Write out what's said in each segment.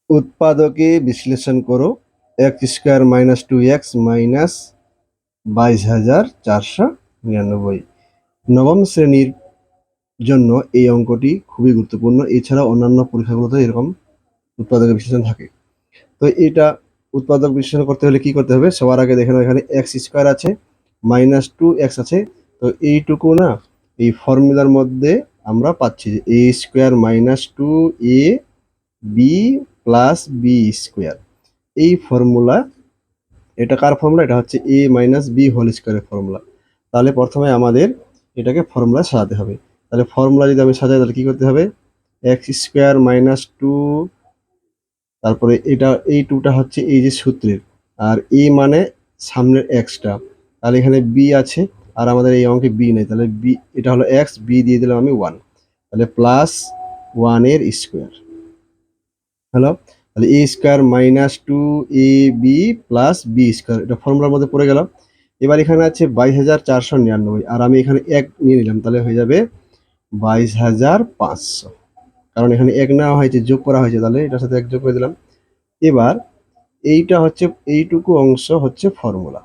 উৎপাদকে বিশ্লেষণ করো। X square minus 2x minus 22,499। নবম শ্রেণীর জন্য এই অঙ্কটি খুবই গুরুত্বপূর্ণ। এছাড়াও অন্যান্য পরীক্ষাগুলোতে এরকম উৎপাদকের বিশ্লেষণ থাকে। তো এটা উৎপাদক বিশ্লেষণ করতে হলে কি করতে হবে? সবার আগে দেখে নাও, এখানে এক্স স্কোয়ার আছে, মাইনাস 2x আছে। তো এইটুকু না, এই ফর্মুলার মধ্যে আমরা পাচ্ছি যে A square minus 2a B plus B square. এই ফর্মুলা, এটা কার ফর্মুলা? এটা হচ্ছে এ মাইনাস বি হোল স্কোয়ারের ফর্মুলা। তাহলে প্রথমে আমাদের এটাকে ফর্মুলা সাজাতে হবে। তাহলে ফর্মুলা যদি আমি সাজাই তাহলে কি করতে হবে? এক্স স্কোয়ার মাইনাস 2, তারপরে এটা এই 2টা হচ্ছে এই যে সূত্রের, আর এ মানে সামনের এক্সটা। তাহলে এখানে বি আছে, আর আমাদের এই অঙ্কে বি নেই, তাহলে বি, এটা হলো এক্স, বি দিয়ে দিলাম আমি 1, তাহলে প্লাস 1 এর স্কোয়ার হলো। তাহলে A square minus 2ab plus B square, এটা ফর্মুলার মধ্যে পড়ে গেল। এবার এখানে আছে 22,499, আর আমি এখানে 1 নিয়ে নিলাম, তাহলে হয়ে যাবে 22,500, কারণ এখানে 1 নেওয়া হয়েছে, যোগ করা হয়েছে, তাহলে এটার সাথে 1 যোগ করে দিলাম। এবার এইটা হচ্ছে, এইটুকু অংশ হচ্ছে ফর্মুলা।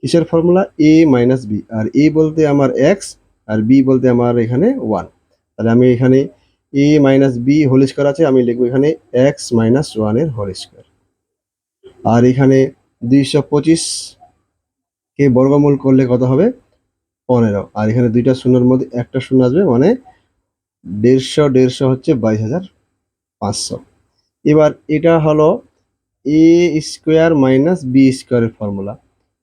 কিসের ফর্মুলা? এ মাইনাস বি, আর এ বলতে আমার এক্স, আর বি বলতে আমার এখানে 1। তাহলে আমি এখানে এ মাইনাস বি হোল স্কোয়ার আছে, আমি লিখবো এখানে এক্স মাইনাস 1 এর হোল স্কোয়ার। আর এখানে 225 কে বর্গমূল করলে কত হবে? 15। আর এখানে দুইটা শূন্যের মধ্যে একটা শূন্য আসবে, মানে 150 হচ্ছে 22,500। এবার এটা হলো এ স্কোয়ার মাইনাস বি স্কোয়ারের ফর্মুলা।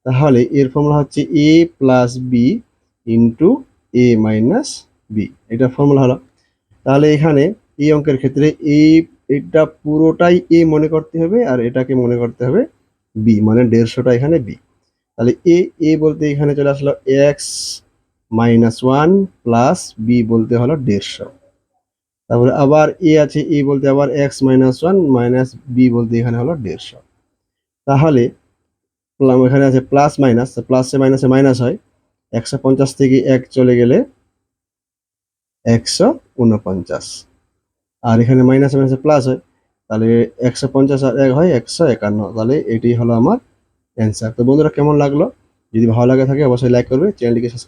তাহলে এর ফর্মুলা হচ্ছে এ প্লাস বি ইন্টু এ মাইনাস বি, এটা ফর্মুলা হলো। তাহলে এখানে এই অঙ্কের ক্ষেত্রে এটা পুরোটাই এ মনে করতে হবে, আর এটাকে মনে করতে হবে বি, মানে 150টা এখানে বি। তাহলে এ বলতে এখানে চলে আসলো এক্স মাইনাস 1 প্লাস বি বলতে হলো 150। তারপরে আবার এ আছে, এ বলতে আবার এক্স মাইনাস 1 মাইনাস বি বলতে এখানে হলো 150। তাহলে এখানে আছে প্লাস মাইনাস, প্লাসে মাইনাসে মাইনাস হয়, 150 থেকে 1 চলে গেলে 149, আর এখানে মাইনাসে মাইনাসে প্লাস হয়, তাহলে 150 আর 1 হয় 151। তাহলে এটি হলো আমার অ্যান্সার। তো বন্ধুরা, কেমন লাগলো? যদি ভালো লাগে থাকে অবশ্যই লাইক করবে, চ্যানেলটিকে